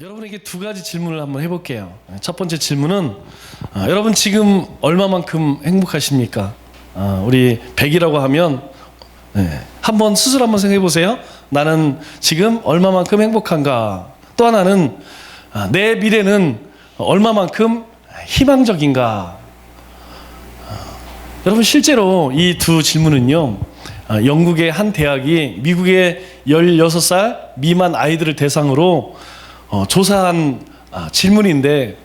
여러분에게 두 가지 질문을 한번 해볼게요. 첫 번째 질문은 여러분 지금 얼마만큼 행복하십니까? 우리 100이라고 하면 한번 스스로 한번 생각해 보세요. 나는 지금 얼마만큼 행복한가? 또 하나는 내 미래는 얼마만큼 희망적인가? 여러분 실제로 이 두 질문은요, 영국의 한 대학이 미국의 16살 미만 아이들을 대상으로 조사한 질문인데,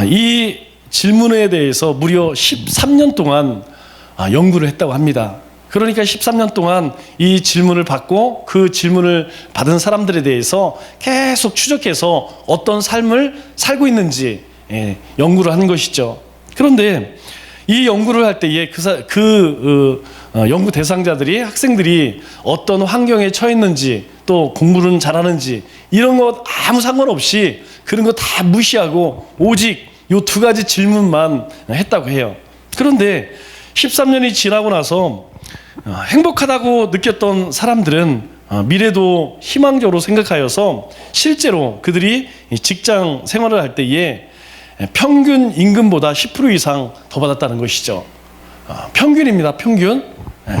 이 질문에 대해서 무려 13년 동안 연구를 했다고 합니다. 그러니까 13년 동안 이 질문을 받고 그 질문을 받은 사람들에 대해서 계속 추적해서 어떤 삶을 살고 있는지 연구를 한 것이죠. 그런데 이 연구를 할 때에 연구 대상자들이, 학생들이 어떤 환경에 처했는지, 또 공부는 잘하는지 이런 것 아무 상관없이 그런 거 다 무시하고 오직 이 두 가지 질문만 했다고 해요. 그런데 13년이 지나고 나서 행복하다고 느꼈던 사람들은 미래도 희망적으로 생각하여서 실제로 그들이 직장 생활을 할 때에 평균 임금보다 10% 이상 더 받았다는 것이죠. 평균입니다. 평균.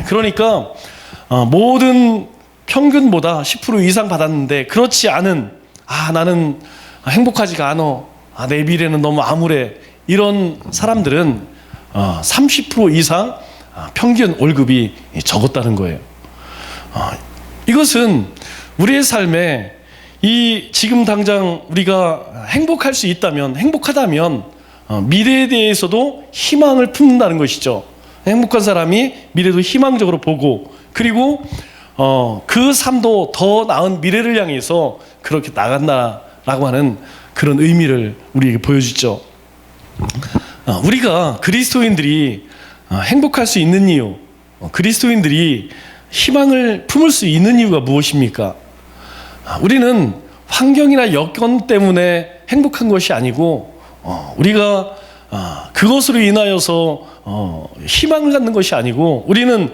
그러니까 모든 평균보다 10% 이상 받았는데, 그렇지 않은 나는 행복하지가 않아, 내 미래는 너무 암울해, 이런 사람들은 30% 이상 평균 월급이 적었다는 거예요. 이것은 우리의 삶에 지금 당장 우리가 행복할 수 있다면, 행복하다면 미래에 대해서도 희망을 품는다는 것이죠. 행복한 사람이 미래도 희망적으로 보고, 그리고 그 삶도 더 나은 미래를 향해서 그렇게 나간다라고 하는 그런 의미를 우리에게 보여주죠. 우리가 그리스도인들이 행복할 수 있는 이유, 그리스도인들이 희망을 품을 수 있는 이유가 무엇입니까? 우리는 환경이나 여건 때문에 행복한 것이 아니고, 우리가 그것으로 인하여서 희망을 갖는 것이 아니고, 우리는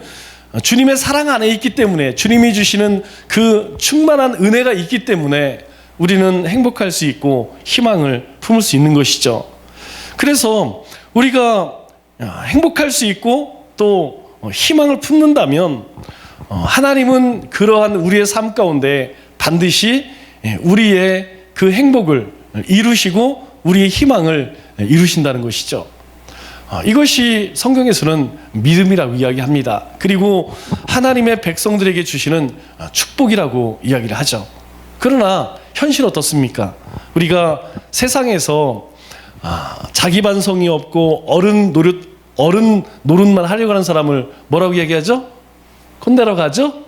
주님의 사랑 안에 있기 때문에, 주님이 주시는 그 충만한 은혜가 있기 때문에 우리는 행복할 수 있고 희망을 품을 수 있는 것이죠. 그래서 우리가 행복할 수 있고 또 희망을 품는다면, 하나님은 그러한 우리의 삶 가운데 반드시 우리의 그 행복을 이루시고 우리의 희망을 이루신다는 것이죠. 이것이 성경에서는 믿음이라고 이야기합니다. 그리고 하나님의 백성들에게 주시는 축복이라고 이야기를 하죠. 그러나 현실 어떻습니까? 우리가 세상에서 자기 반성이 없고 어른 노릇만 하려고 하는 사람을 뭐라고 이야기하죠? 꼰대라고 하죠?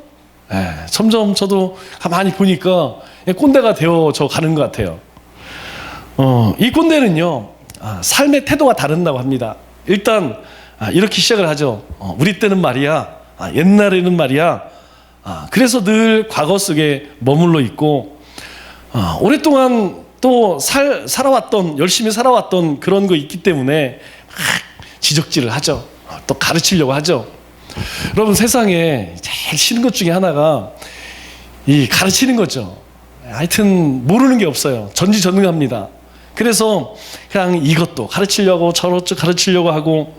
점점 저도 가만히 보니까 꼰대가 되어져 가는 것 같아요. 이 꼰대는요, 삶의 태도가 다른다고 합니다. 일단 이렇게 시작을 하죠. 우리 때는 말이야, 옛날에는 말이야, 그래서 늘 과거 속에 머물러 있고, 오랫동안 또 살아왔던, 열심히 살아왔던 그런 거 있기 때문에 지적질을 하죠. 또 가르치려고 하죠. 여러분, 세상에 제일 싫은 것 중에 하나가 이 가르치는 거죠. 하여튼 모르는 게 없어요. 전지전능합니다. 그래서 그냥 이것도 가르치려고 저것도 가르치려고 하고,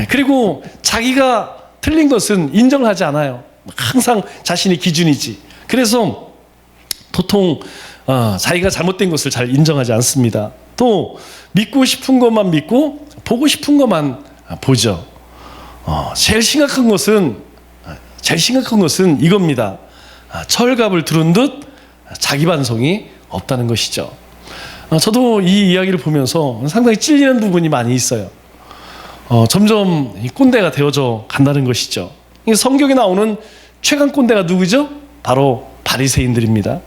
그리고 자기가 틀린 것은 인정을 하지 않아요. 항상 자신의 기준이지. 그래서 도통 자기가 잘못된 것을 잘 인정하지 않습니다. 또 믿고 싶은 것만 믿고 보고 싶은 것만 보죠. 제일 심각한 것은 이겁니다. 철갑을 두른 듯 자기 반성이 없다는 것이죠. 저도 이 이야기를 보면서 상당히 찔리는 부분이 많이 있어요. 점점 꼰대가 되어져 간다는 것이죠. 성경에 나오는 최강 꼰대가 누구죠? 바로 바리새인들입니다.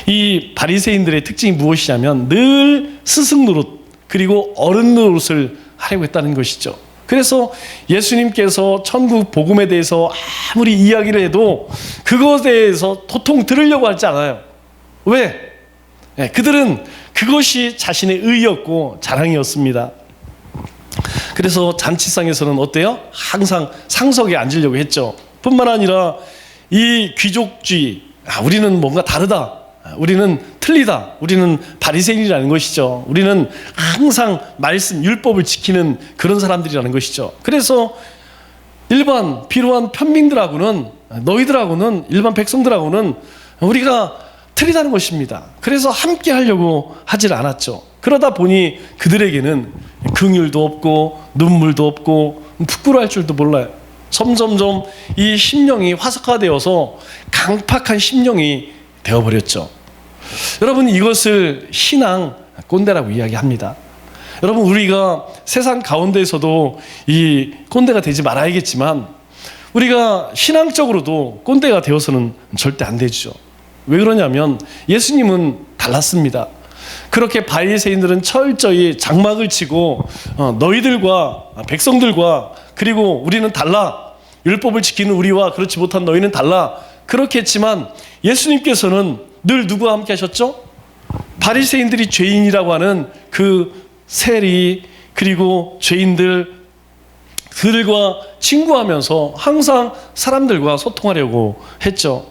이 바리새인들의 특징이 무엇이냐면 늘 스승 노릇, 그리고 어른 노릇을 하려고 했다는 것이죠. 그래서 예수님께서 천국 복음에 대해서 아무리 이야기를 해도 그것에 대해서 도통 들으려고 하지 않아요. 왜? 그들은 그것이 자신의 의였고 자랑이었습니다. 그래서 잔치상에서는 어때요? 항상 상석에 앉으려고 했죠. 뿐만 아니라 이 귀족주의, 우리는 뭔가 다르다, 우리는 틀리다. 우리는 바리새인이라는 것이죠. 우리는 항상 말씀, 율법을 지키는 그런 사람들이라는 것이죠. 그래서 일반 비로한 편민들하고는, 너희들하고는, 일반 백성들하고는 우리가 틀리다는 것입니다. 그래서 함께 하려고 하질 않았죠. 그러다 보니 그들에게는 긍휼도 없고 눈물도 없고 부끄러워할 줄도 몰라요. 점점점 이 심령이 화석화되어서 강팍한 심령이 되어버렸죠. 여러분, 이것을 신앙 꼰대라고 이야기합니다. 여러분, 우리가 세상 가운데에서도 이 꼰대가 되지 말아야겠지만 우리가 신앙적으로도 꼰대가 되어서는 절대 안 되죠. 왜 그러냐면 예수님은 달랐습니다. 그렇게 바리새인들은 철저히 장막을 치고 너희들과 백성들과 그리고 우리는 달라, 율법을 지키는 우리와 그렇지 못한 너희는 달라, 그렇게 했지만 예수님께서는 늘 누구와 함께 하셨죠? 바리새인들이 죄인이라고 하는 그 세리 그리고 죄인들, 그들과 친구하면서 항상 사람들과 소통하려고 했죠.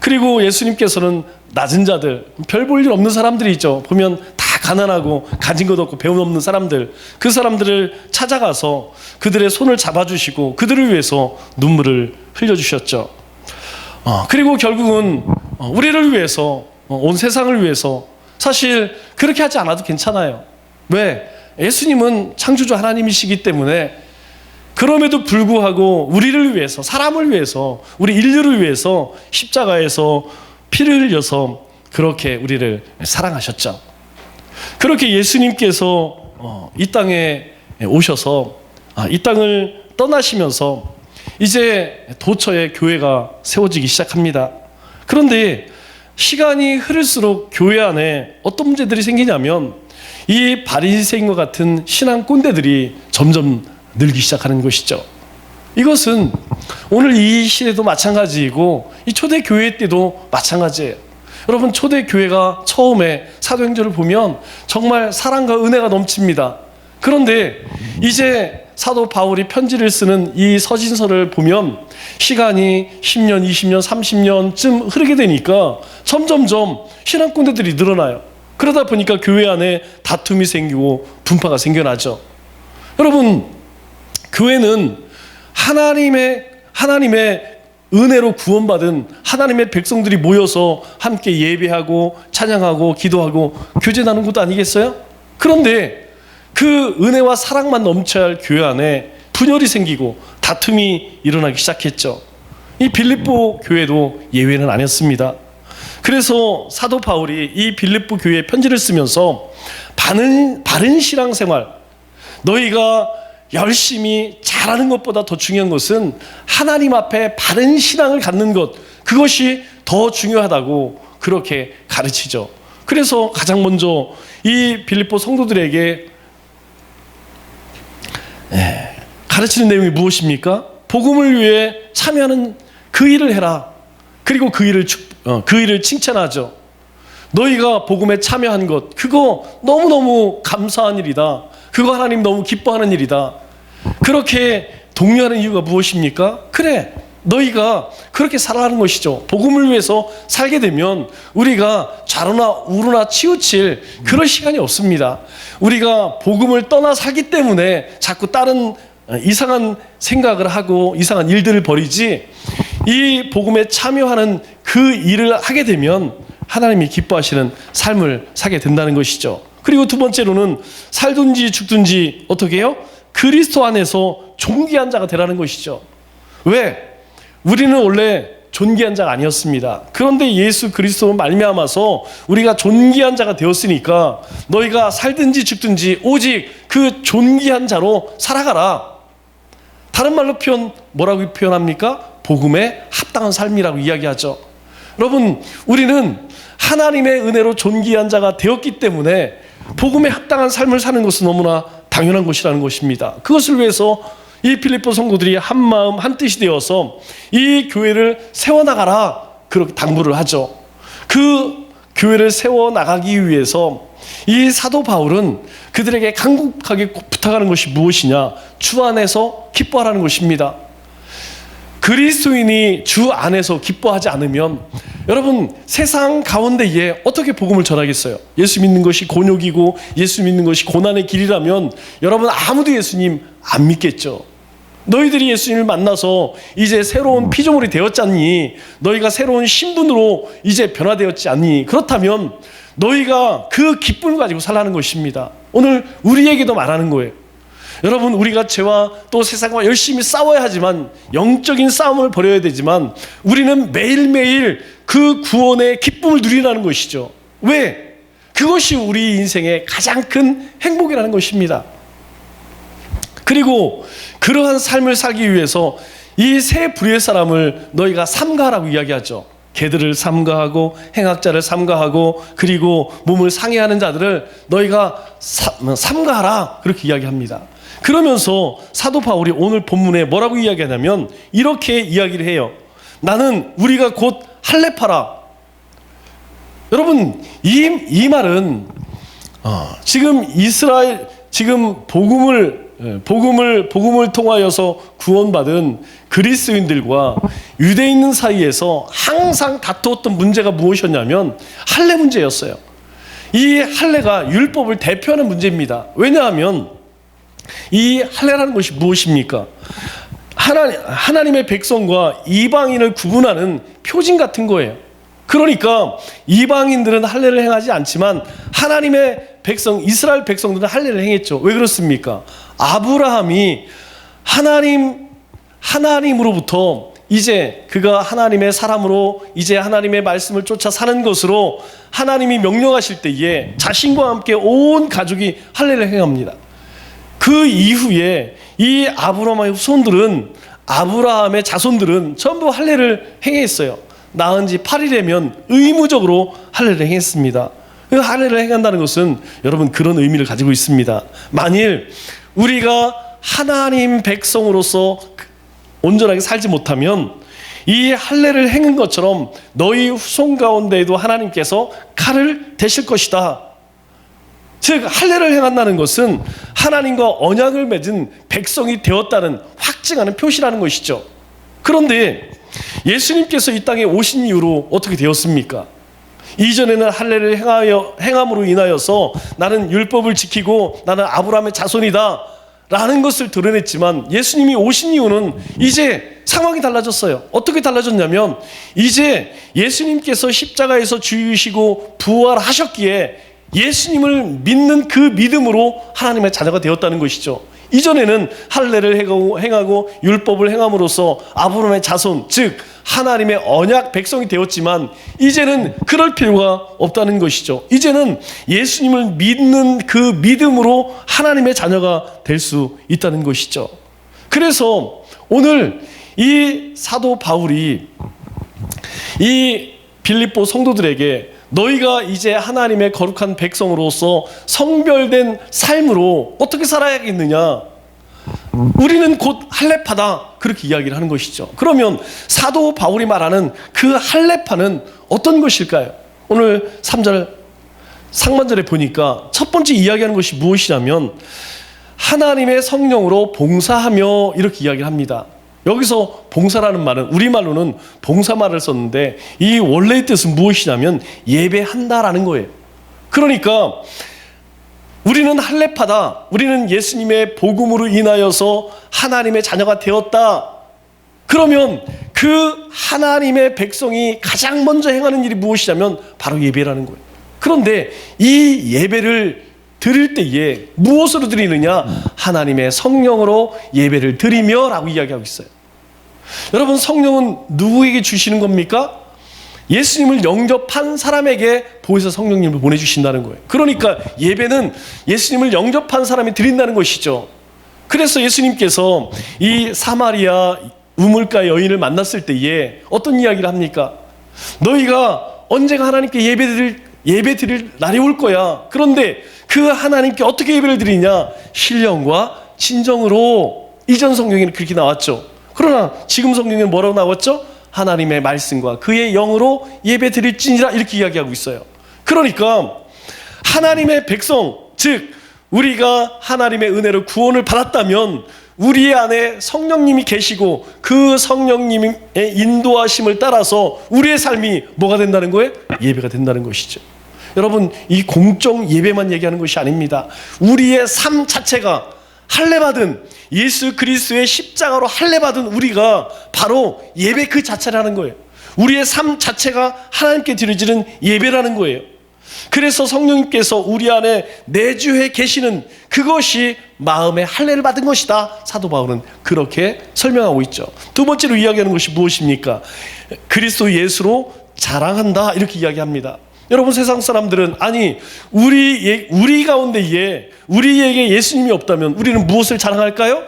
그리고 예수님께서는 낮은 자들, 별 볼 일 없는 사람들이 있죠. 보면 다 가난하고 가진 것 없고 배운 없는 사람들, 그 사람들을 찾아가서 그들의 손을 잡아주시고 그들을 위해서 눈물을 흘려주셨죠. 그리고 결국은 우리를 위해서, 온 세상을 위해서, 사실 그렇게 하지 않아도 괜찮아요. 왜? 예수님은 창조주 하나님이시기 때문에 그럼에도 불구하고 우리를 위해서, 사람을 위해서, 우리 인류를 위해서 십자가에서 피를 흘려서 그렇게 우리를 사랑하셨죠. 그렇게 예수님께서 이 땅에 오셔서 이 땅을 떠나시면서 이제 도처에 교회가 세워지기 시작합니다. 그런데 시간이 흐를수록 교회 안에 어떤 문제들이 생기냐면 이 바리새인과 같은 신앙 꼰대들이 점점 늘기 시작하는 것이죠. 이것은 오늘 이 시대도 마찬가지이고 이 초대교회 때도 마찬가지예요. 여러분, 초대교회가 처음에 사도행전을 보면 정말 사랑과 은혜가 넘칩니다. 그런데 이제 사도 바울이 편지를 쓰는 이 서신서를 보면 시간이 10년, 20년, 30년쯤 흐르게 되니까 점점점 신앙 꼰대들이 늘어나요. 그러다 보니까 교회 안에 다툼이 생기고 분파가 생겨나죠. 여러분, 교회는 하나님의 은혜로 구원받은 하나님의 백성들이 모여서 함께 예배하고 찬양하고 기도하고 교제 나누는 것도 아니겠어요? 그런데 그 은혜와 사랑만 넘쳐야 할 교회 안에 분열이 생기고 다툼이 일어나기 시작했죠. 이 빌립보 교회도 예외는 아니었습니다. 그래서 사도 바울이 이 빌립보 교회에 편지를 쓰면서 바른 신앙생활, 너희가 열심히 잘하는 것보다 더 중요한 것은 하나님 앞에 바른 신앙을 갖는 것, 그것이 더 중요하다고 그렇게 가르치죠. 그래서 가장 먼저 이 빌립보 성도들에게 가르치는 내용이 무엇입니까? 복음을 위해 참여하는 그 일을 해라. 그리고 그 일을 칭찬하죠. 너희가 복음에 참여한 것, 그거 너무너무 감사한 일이다. 그거 하나님 너무 기뻐하는 일이다. 그렇게 독려하는 이유가 무엇입니까? 그래, 너희가 그렇게 살아가는 것이죠. 복음을 위해서 살게 되면 우리가 좌로나 우로나 치우칠 그런 시간이 없습니다. 우리가 복음을 떠나 살기 때문에 자꾸 다른 이상한 생각을 하고 이상한 일들을 벌이지, 이 복음에 참여하는 그 일을 하게 되면 하나님이 기뻐하시는 삶을 살게 된다는 것이죠. 그리고 두 번째로는 살든지 죽든지 어떻게 해요? 그리스도 안에서 존귀한 자가 되라는 것이죠. 왜? 우리는 원래 존귀한 자가 아니었습니다. 그런데 예수 그리스도 말미암아서 우리가 존귀한 자가 되었으니까 너희가 살든지 죽든지 오직 그 존귀한 자로 살아가라. 다른 말로 뭐라고 표현합니까? 복음에 합당한 삶이라고 이야기하죠. 여러분, 우리는 하나님의 은혜로 존귀한 자가 되었기 때문에 복음에 합당한 삶을 사는 것은 너무나 당연한 것이라는 것입니다. 그것을 위해서 이 빌립보 성도들이 한 마음 한 뜻이 되어서 이 교회를 세워나가라, 그렇게 당부를 하죠. 그 교회를 세워나가기 위해서 이 사도 바울은 그들에게 간곡하게 부탁하는 것이 무엇이냐? 주 안에서 기뻐하라는 것입니다. 그리스도인이 주 안에서 기뻐하지 않으면 여러분 세상 가운데에 어떻게 복음을 전하겠어요? 예수 믿는 것이 곤욕이고 예수 믿는 것이 고난의 길이라면 여러분 아무도 예수님 안 믿겠죠. 너희들이 예수님을 만나서 이제 새로운 피조물이 되었지 않니? 너희가 새로운 신분으로 이제 변화되었지 않니? 그렇다면 너희가 그 기쁨을 가지고 살라는 것입니다. 오늘 우리에게도 말하는 거예요. 여러분 우리가 죄와 또 세상과 열심히 싸워야 하지만 영적인 싸움을 벌여야 되지만 우리는 매일매일 그 구원의 기쁨을 누리라는 것이죠. 왜? 그것이 우리 인생의 가장 큰 행복이라는 것입니다. 그리고 그러한 삶을 살기 위해서 이 세 부류의 사람을 너희가 삼가하라고 이야기하죠. 개들을 삼가하고 행악자를 삼가하고 그리고 몸을 상해하는 자들을 너희가 삼가하라 그렇게 이야기합니다. 그러면서 사도 바울이 오늘 본문에 뭐라고 이야기하냐면 이렇게 이야기를 해요. 나는 우리가 곧 할례파라. 여러분 이 말은 지금 이스라엘 지금 복음을 통하여서 구원받은 그리스도인들과 유대인들 사이에서 항상 다투었던 문제가 무엇이었냐면 할례 문제였어요. 이 할례가 율법을 대표하는 문제입니다. 왜냐하면 이 할례라는 것이 무엇입니까? 하나님의 백성과 이방인을 구분하는 표징 같은 거예요. 그러니까 이방인들은 할례를 행하지 않지만 하나님의 백성, 이스라엘 백성들은 할례를 행했죠. 왜 그렇습니까? 아브라함이 하나님으로부터 이제 그가 하나님의 사람으로 이제 하나님의 말씀을 쫓아 사는 것으로 하나님이 명령하실 때에 자신과 함께 온 가족이 할례를 행합니다. 그 이후에 이 아브라함의 후손들은 아브라함의 자손들은 전부 할례를 행했어요. 낳은 지 8일이면 의무적으로 할례를 행했습니다. 그 할례를 행한다는 것은 여러분 그런 의미를 가지고 있습니다. 만일 우리가 하나님 백성으로서 온전하게 살지 못하면 이 할례를 행한 것처럼 너희 후손 가운데에도 하나님께서 칼을 대실 것이다. 즉 할례를 행한다는 것은 하나님과 언약을 맺은 백성이 되었다는 확증하는 표시라는 것이죠. 그런데 예수님께서 이 땅에 오신 이후로 어떻게 되었습니까? 이전에는 할례를 행함으로 인하여서 나는 율법을 지키고 나는 아브라함의 자손이다 라는 것을 드러냈지만 예수님이 오신 이유는 이제 상황이 달라졌어요. 어떻게 달라졌냐면 이제 예수님께서 십자가에서 죽으시고 부활하셨기에 예수님을 믿는 그 믿음으로 하나님의 자녀가 되었다는 것이죠. 이전에는 할례를 행하고 율법을 행함으로써 아브라함의 자손, 즉 하나님의 언약 백성이 되었지만 이제는 그럴 필요가 없다는 것이죠. 이제는 예수님을 믿는 그 믿음으로 하나님의 자녀가 될 수 있다는 것이죠. 그래서 오늘 이 사도 바울이 이 빌립보 성도들에게 너희가 이제 하나님의 거룩한 백성으로서 성별된 삶으로 어떻게 살아야겠느냐? 우리는 곧 할례파다. 그렇게 이야기를 하는 것이죠. 그러면 사도 바울이 말하는 그 할례파는 어떤 것일까요? 오늘 3절 상반절에 보니까 첫 번째 이야기하는 것이 무엇이냐면 하나님의 성령으로 봉사하며 이렇게 이야기를 합니다. 여기서 봉사라는 말은 우리말로는 봉사말을 썼는데 이 원래의 뜻은 무엇이냐면 예배한다라는 거예요. 그러니까 우리는 할례파다. 우리는 예수님의 복음으로 인하여서 하나님의 자녀가 되었다. 그러면 그 하나님의 백성이 가장 먼저 행하는 일이 무엇이냐면 바로 예배라는 거예요. 그런데 이 예배를 드릴 때에 무엇으로 드리느냐? 하나님의 성령으로 예배를 드리며 라고 이야기하고 있어요. 여러분 성령은 누구에게 주시는 겁니까? 예수님을 영접한 사람에게 보혜사 성령님을 보내주신다는 거예요. 그러니까 예배는 예수님을 영접한 사람이 드린다는 것이죠. 그래서 예수님께서 이 사마리아 우물가 여인을 만났을 때에 어떤 이야기를 합니까? 너희가 언제가 하나님께 예배 드릴 날이 올 거야. 그런데 그 하나님께 어떻게 예배를 드리냐? 신령과 진정으로. 이전 성경에는 그렇게 나왔죠. 그러나 지금 성경에는 뭐라고 나왔죠? 하나님의 말씀과 그의 영으로 예배 드릴지니라 이렇게 이야기하고 있어요. 그러니까 하나님의 백성, 즉 우리가 하나님의 은혜로 구원을 받았다면 우리 안에 성령님이 계시고 그 성령님의 인도하심을 따라서 우리의 삶이 뭐가 된다는 거예요? 예배가 된다는 것이죠. 여러분, 이 공적 예배만 얘기하는 것이 아닙니다. 우리의 삶 자체가 할례받은 예수 그리스도의 십자가로 할례받은 우리가 바로 예배 그 자체라는 거예요. 우리의 삶 자체가 하나님께 드려지는 예배라는 거예요. 그래서 성령님께서 우리 안에 내주해 계시는 그것이 마음의 할례를 받은 것이다. 사도 바울은 그렇게 설명하고 있죠. 두 번째로 이야기하는 것이 무엇입니까? 그리스도 예수로 자랑한다, 이렇게 이야기합니다. 여러분, 세상 사람들은 아니 우리 가운데에 우리에게 예수님이 없다면 우리는 무엇을 자랑할까요?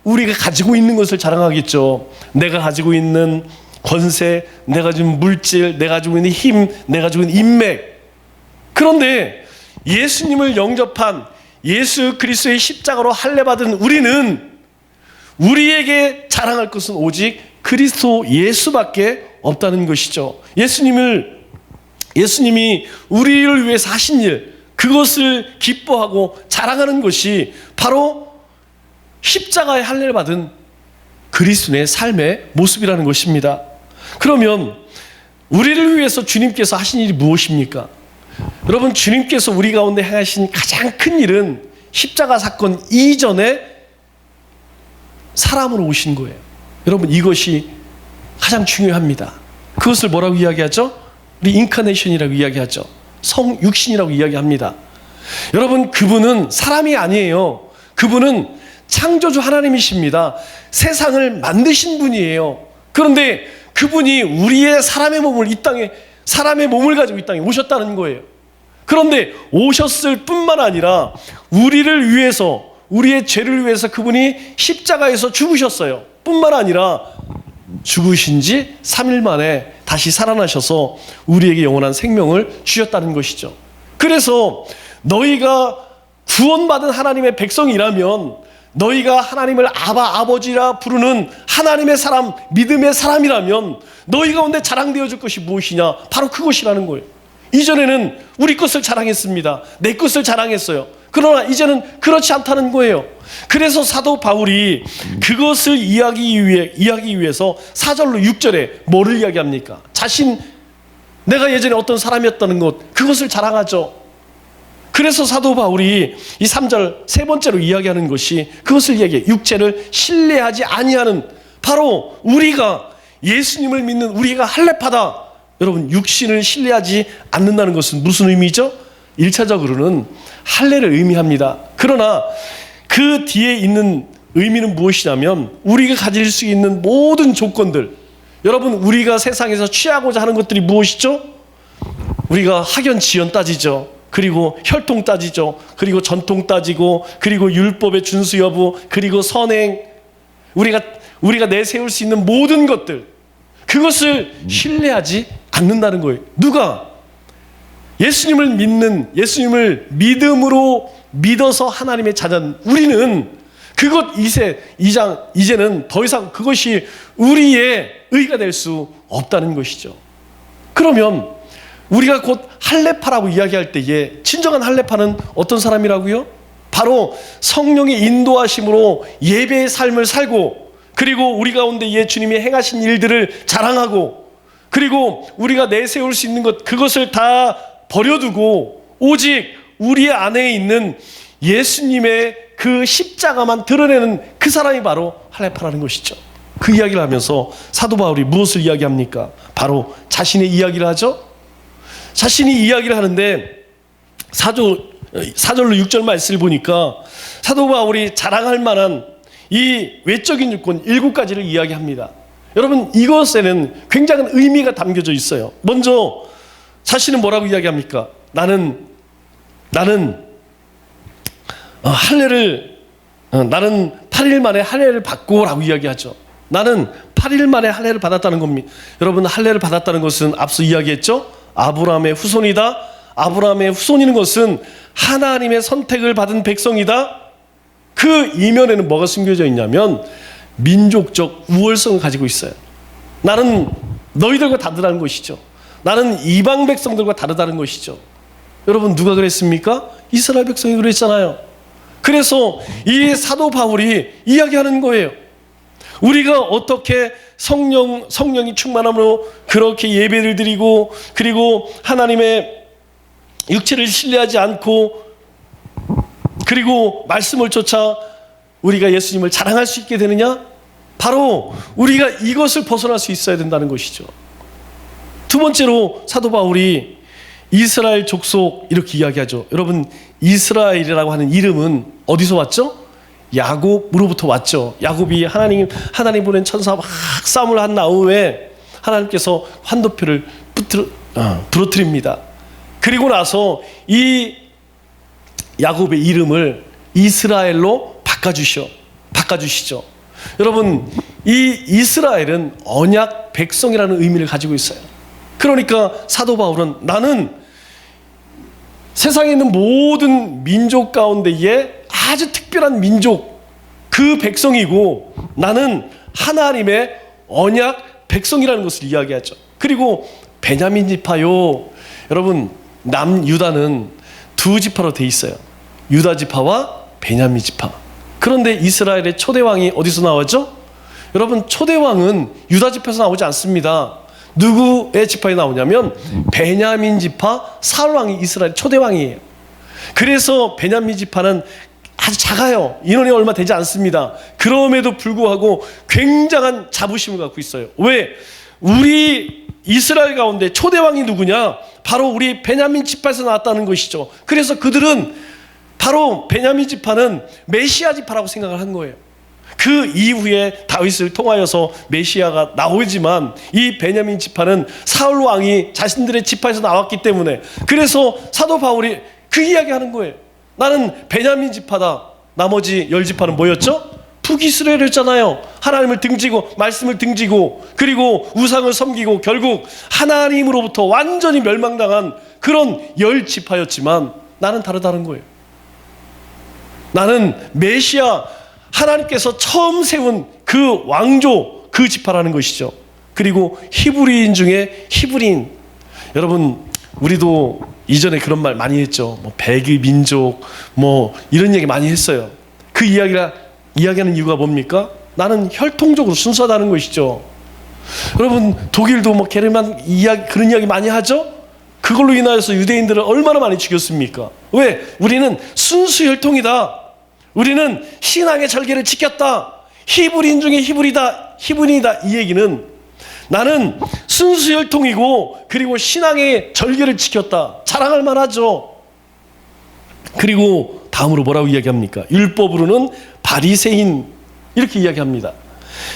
우리가 가지고 있는 것을 자랑하겠죠. 내가 가지고 있는 권세, 내가 가지고 있는 물질, 내가 가지고 있는 힘, 내가 가지고 있는 인맥. 그런데 예수님을 영접한 예수 그리스도의 십자가로 할례받은 우리는 우리에게 자랑할 것은 오직 그리스도 예수밖에 없다는 것이죠. 예수님이 우리를 위해서 하신 일, 그것을 기뻐하고 자랑하는 것이 바로 십자가의 할례를 받은 그리스도의 삶의 모습이라는 것입니다. 그러면 우리를 위해서 주님께서 하신 일이 무엇입니까? 여러분, 주님께서 우리 가운데 행하신 가장 큰 일은 십자가 사건 이전에 사람으로 오신 거예요. 여러분, 이것이 가장 중요합니다. 그것을 뭐라고 이야기하죠? 우리 인카네이션이라고 이야기하죠. 성육신이라고 이야기합니다. 여러분, 그분은 사람이 아니에요. 그분은 창조주 하나님이십니다. 세상을 만드신 분이에요. 그런데 그분이 우리의 사람의 몸을 가지고 이 땅에 오셨다는 거예요. 그런데 오셨을 뿐만 아니라 우리를 위해서, 우리의 죄를 위해서 그분이 십자가에서 죽으셨어요. 뿐만 아니라 죽으신 지 3일 만에 다시 살아나셔서 우리에게 영원한 생명을 주셨다는 것이죠. 그래서 너희가 구원받은 하나님의 백성이라면, 너희가 하나님을 아버지라 부르는 하나님의 사람, 믿음의 사람이라면 너희 가운데 자랑되어 줄 것이 무엇이냐? 바로 그것이라는 거예요. 이전에는 우리 것을 자랑했습니다. 내 것을 자랑했어요. 그러나 이제는 그렇지 않다는 거예요. 그래서 사도 바울이 그것을 이야기하기 위해서 4절로 6절에 뭐를 이야기합니까? 내가 예전에 어떤 사람이었다는 것, 그것을 자랑하죠. 그래서 사도 바울이 이 3절 세 번째로 이야기하는 것이 그것을 이야기해요. 육체를 신뢰하지 아니하는, 바로 우리가 예수님을 믿는 우리가 할례파다. 여러분, 육신을 신뢰하지 않는다는 것은 무슨 의미죠? 1차적으로는 할례를 의미합니다. 그러나 그 뒤에 있는 의미는 무엇이냐면, 우리가 가질 수 있는 모든 조건들, 여러분, 우리가 세상에서 취하고자 하는 것들이 무엇이죠? 우리가 학연 지연 따지죠. 그리고 혈통 따지죠. 그리고 전통 따지고, 그리고 율법의 준수 여부, 그리고 선행, 우리가 내세울 수 있는 모든 것들, 그것을 신뢰하지 않는다는 거예요. 누가? 예수님을 믿음으로 믿어서 하나님의 자녀는 우리는 이제는 더 이상 그것이 우리의 의가 될 수 없다는 것이죠. 그러면 우리가 곧 할례파라고 이야기할 때에 진정한 할례파는 어떤 사람이라고요? 바로 성령의 인도하심으로 예배의 삶을 살고, 그리고 우리 가운데 주님이 행하신 일들을 자랑하고, 그리고 우리가 내세울 수 있는 것, 그것을 다 버려두고 오직 우리 안에 있는 예수님의 그 십자가만 드러내는 그 사람이 바로 할례파라는 것이죠. 그 이야기를 하면서 사도 바울이 무엇을 이야기합니까? 바로 자신의 이야기를 하죠. 자신이 이야기를 하는데 4절로 6절 말씀을 보니까 사도 바울이 자랑할 만한 이 외적인 조건 7가지를 이야기합니다. 여러분, 이것에는 굉장한 의미가 담겨져 있어요. 먼저 자신은 뭐라고 이야기합니까? 나는 8일 만에 할례를 받고라고 이야기하죠. 나는 8일 만에 할례를 받았다는 겁니다. 여러분, 할례를 받았다는 것은 앞서 이야기했죠? 아브라함의 후손이다. 아브라함의 후손이는 것은 하나님의 선택을 받은 백성이다. 그 이면에는 뭐가 숨겨져 있냐면 민족적 우월성을 가지고 있어요. 나는 너희들과 다르다는 것이죠. 나는 이방 백성들과 다르다는 것이죠. 여러분, 누가 그랬습니까? 이스라엘 백성이 그랬잖아요. 그래서 이 사도 바울이 이야기하는 거예요. 우리가 어떻게 성령이 충만함으로 그렇게 예배를 드리고, 그리고 하나님의 육체를 신뢰하지 않고, 그리고 말씀을 쫓아 우리가 예수님을 자랑할 수 있게 되느냐? 바로 우리가 이것을 벗어날 수 있어야 된다는 것이죠. 두 번째로 사도 바울이 이스라엘 족속 이렇게 이야기하죠. 여러분, 이스라엘이라고 하는 이름은 어디서 왔죠? 야곱으로부터 왔죠. 야곱이 하나님 보낸 천사와 막 싸움을 한 다음에 하나님께서 환도표를 부러뜨립니다. 그리고 나서 이 야곱의 이름을 이스라엘로 바꿔주시죠. 여러분, 이 이스라엘은 언약 백성이라는 의미를 가지고 있어요. 그러니까 사도 바울은 나는 세상에 있는 모든 민족 가운데에 아주 특별한 민족, 그 백성이고 나는 하나님의 언약 백성이라는 것을 이야기하죠. 그리고 베냐민 지파요. 여러분, 남유다는 두 지파로 돼 있어요. 유다 지파와 베냐민 지파. 그런데 이스라엘의 초대왕이 어디서 나왔죠? 여러분, 초대왕은 유다 지파에서 나오지 않습니다. 누구의 지파에 나오냐면 베냐민 지파 사울왕이 이스라엘 초대왕이에요. 그래서 베냐민 지파는 아주 작아요. 인원이 얼마 되지 않습니다. 그럼에도 불구하고 굉장한 자부심을 갖고 있어요. 왜? 우리 이스라엘 가운데 초대왕이 누구냐? 바로 우리 베냐민 지파에서 나왔다는 것이죠. 그래서 그들은 바로 베냐민 지파는 메시아 지파라고 생각을 한 거예요. 그 이후에 다윗을 통하여서 메시아가 나오지만 이 베냐민 지파는 사울 왕이 자신들의 지파에서 나왔기 때문에, 그래서 사도 바울이 그 이야기하는 거예요. 나는 베냐민 지파다. 나머지 10지파는 뭐였죠? 북이스라엘이었잖아요. 하나님을 등지고 말씀을 등지고 그리고 우상을 섬기고 결국 하나님으로부터 완전히 멸망당한 그런 10지파였지만 나는 다르다는 거예요. 나는 메시아, 하나님께서 처음 세운 그 왕조, 그 지파라는 것이죠. 그리고 히브리인 중에 히브리인. 여러분, 우리도 이전에 그런 말 많이 했죠. 뭐 백의 민족, 뭐 이런 얘기 많이 했어요. 그 이야기하는 이유가 뭡니까? 나는 혈통적으로 순수하다는 것이죠. 여러분, 독일도 뭐 게르만 그런 이야기 많이 하죠. 그걸로 인하여서 유대인들을 얼마나 많이 죽였습니까? 왜? 우리는 순수 혈통이다. 우리는 신앙의 절개를 지켰다. 히브리인 중에 히브리인이다. 이 얘기는 나는 순수 혈통이고 그리고 신앙의 절개를 지켰다. 자랑할 만하죠. 그리고 다음으로 뭐라고 이야기합니까? 율법으로는 바리새인, 이렇게 이야기합니다.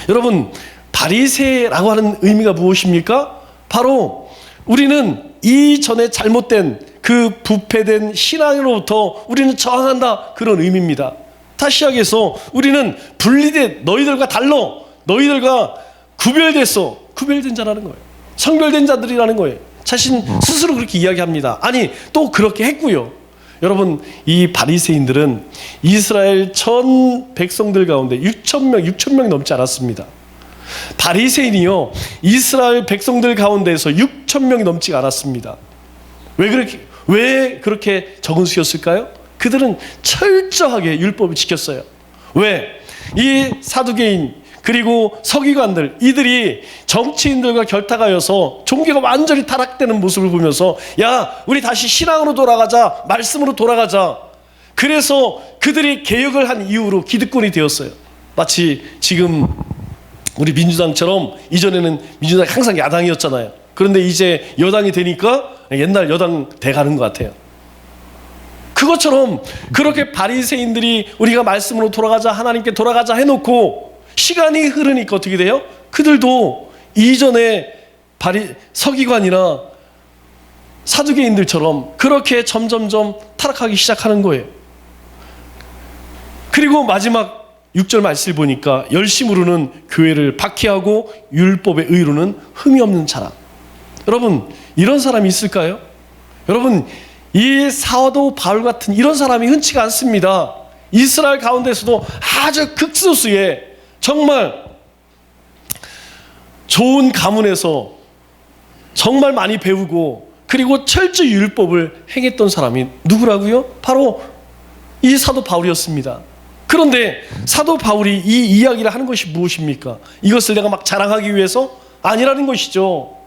여러분, 바리새라고 하는 의미가 무엇입니까? 바로 우리는 이전에 잘못된 그 부패된 신앙으로부터 우리는 저항한다, 그런 의미입니다. 다시 시작해서 우리는 분리된, 너희들과 달러, 너희들과 구별됐어. 구별된 자라는 거예요. 성별된 자들이라는 거예요. 자신 스스로 그렇게 이야기합니다. 아니, 또 그렇게 했고요. 여러분, 이 바리새인들은 이스라엘 전 백성들 가운데 6,000명이 넘지 않았습니다. 바리새인이요, 이스라엘 백성들 가운데에서 6,000명이 넘지 않았습니다. 왜 그렇게 적은 수였을까요? 그들은 철저하게 율법을 지켰어요. 왜? 이 사두개인 그리고 서기관들, 이들이 정치인들과 결탁하여서 종교가 완전히 타락되는 모습을 보면서 야, 우리 다시 신앙으로 돌아가자, 말씀으로 돌아가자. 그래서 그들이 개혁을 한 이후로 기득권이 되었어요. 마치 지금 우리 민주당처럼, 이전에는 민주당이 항상 야당이었잖아요. 그런데 이제 여당이 되니까 옛날 여당 돼가는 것 같아요. 그것처럼 그렇게 바리새인들이 우리가 말씀으로 돌아가자, 하나님께 돌아가자 해놓고 시간이 흐르니까 어떻게 돼요? 그들도 이전에 서기관이나 사두개인들처럼 그렇게 점점점 타락하기 시작하는 거예요. 그리고 마지막 6절 말씀을 보니까 열심으로는 교회를 박해하고 율법의 의로는 흠이 없는 자라. 여러분, 이런 사람이 있을까요? 여러분, 이 사도 바울 같은 이런 사람이 흔치가 않습니다. 이스라엘 가운데서도 아주 극소수의 정말 좋은 가문에서 정말 많이 배우고 그리고 철저히 율법을 행했던 사람이 누구라고요? 바로 이 사도 바울이었습니다. 그런데 사도 바울이 이 이야기를 하는 것이 무엇입니까? 이것을 내가 막 자랑하기 위해서? 아니라는 것이죠.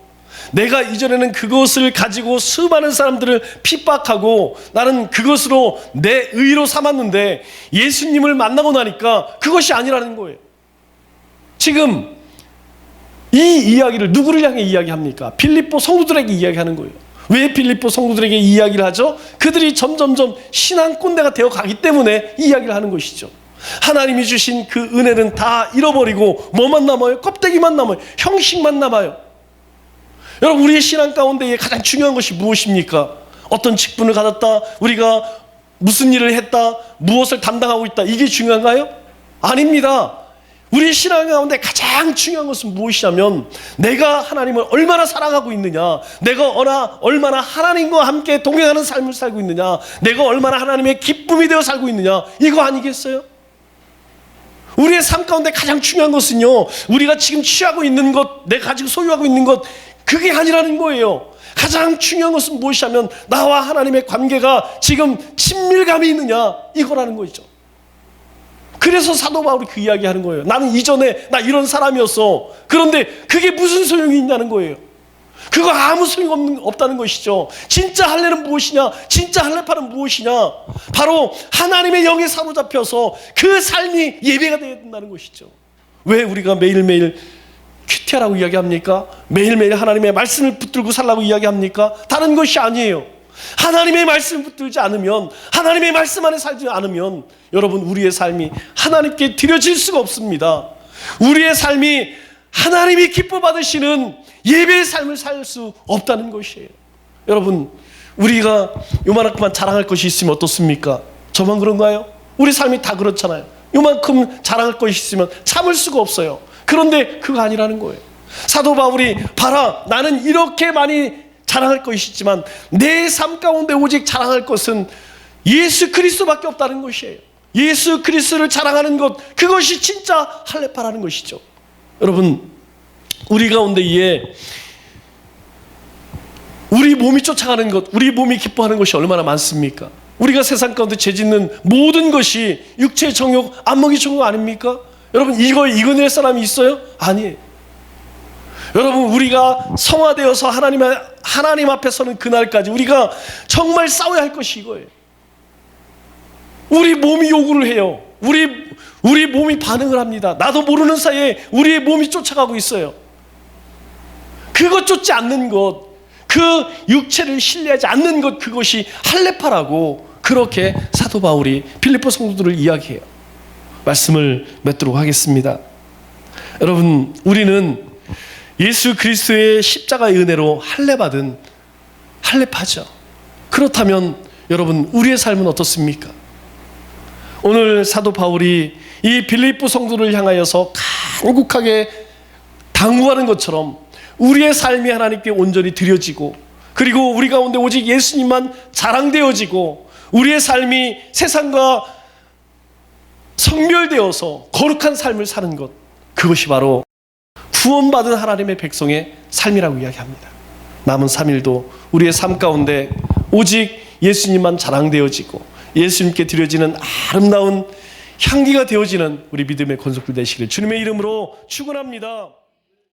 내가 이전에는 그것을 가지고 수많은 사람들을 핍박하고 나는 그것으로 내 의로 삼았는데 예수님을 만나고 나니까 그것이 아니라는 거예요. 지금 이 이야기를 누구를 향해 이야기합니까? 빌립보 성도들에게 이야기하는 거예요. 왜 빌립보 성도들에게 이야기를 하죠? 그들이 점점점 신앙 꼰대가 되어 가기 때문에 이야기를 하는 것이죠. 하나님이 주신 그 은혜는 다 잃어버리고 뭐만 남아요? 껍데기만 남아요. 형식만 남아요. 여러분, 우리의 신앙 가운데 가장 중요한 것이 무엇입니까? 어떤 직분을 가졌다, 우리가 무슨 일을 했다, 무엇을 담당하고 있다, 이게 중요한가요? 아닙니다. 우리의 신앙 가운데 가장 중요한 것은 무엇이냐면 내가 하나님을 얼마나 사랑하고 있느냐, 내가 얼마나 하나님과 함께 동행하는 삶을 살고 있느냐, 내가 얼마나 하나님의 기쁨이 되어 살고 있느냐, 이거 아니겠어요? 우리의 삶 가운데 가장 중요한 것은요, 우리가 지금 취하고 있는 것, 내가 가지고 소유하고 있는 것, 그게 아니라는 거예요. 가장 중요한 것은 무엇이냐면 나와 하나님의 관계가 지금 친밀감이 있느냐, 이거라는 거죠. 그래서 사도 바울이 그 이야기 하는 거예요. 나는 이전에 나 이런 사람이었어. 그런데 그게 무슨 소용이 있냐는 거예요. 그거 아무 소용 없다는 것이죠. 진짜 할례는 무엇이냐, 진짜 할례파는 무엇이냐, 바로 하나님의 영에 사로잡혀서 그 삶이 예배가 되어야 된다는 것이죠. 왜 우리가 매일매일 큐티하라고 이야기합니까? 매일매일 하나님의 말씀을 붙들고 살라고 이야기합니까? 다른 것이 아니에요. 하나님의 말씀을 붙들지 않으면, 하나님의 말씀 안에 살지 않으면 여러분, 우리의 삶이 하나님께 드려질 수가 없습니다. 우리의 삶이 하나님이 기뻐 받으시는 예배의 삶을 살 수 없다는 것이에요. 여러분, 우리가 요만큼만 자랑할 것이 있으면 어떻습니까? 저만 그런가요? 우리 삶이 다 그렇잖아요. 요만큼 자랑할 것이 있으면 참을 수가 없어요. 그런데 그거 아니라는 거예요. 사도 바울이 봐라, 나는 이렇게 많이 자랑할 것이 있지만 내 삶 가운데 오직 자랑할 것은 예수 그리스도밖에 없다는 것이에요. 예수 그리스도를 자랑하는 것, 그것이 진짜 할례파라는 것이죠. 여러분, 우리 가운데에 우리 몸이 쫓아가는 것, 우리 몸이 기뻐하는 것이 얼마나 많습니까? 우리가 세상 가운데 죄짓는 모든 것이 육체의 정욕, 안목의 정욕 아닙니까? 여러분, 이거 이겨낼 사람이 있어요? 아니에요. 여러분, 우리가 성화되어서 하나님 앞에 서는 그날까지 우리가 정말 싸워야 할 것이 이거예요. 우리 몸이 요구를 해요. 우리 몸이 반응을 합니다. 나도 모르는 사이에 우리의 몸이 쫓아가고 있어요. 그것 쫓지 않는 것, 그 육체를 신뢰하지 않는 것, 그것이 할례파라고 그렇게 사도 바울이 빌립보 성도들을 이야기해요. 말씀을 맺도록 하겠습니다. 여러분, 우리는 예수 그리스도의 십자가의 은혜로 할례받은 할례파죠. 그렇다면 여러분, 우리의 삶은 어떻습니까? 오늘 사도 바울이 이 빌립보 성도를 향하여서 간곡하게 당부하는 것처럼 우리의 삶이 하나님께 온전히 드려지고, 그리고 우리 가운데 오직 예수님만 자랑되어지고, 우리의 삶이 세상과 성멸되어서 거룩한 삶을 사는 것, 그것이 바로 구원받은 하나님의 백성의 삶이라고 이야기합니다. 남은 3일도 우리의 삶 가운데 오직 예수님만 자랑되어지고 예수님께 드려지는 아름다운 향기가 되어지는 우리 믿음의 권속들 되시기를 주님의 이름으로 축원합니다.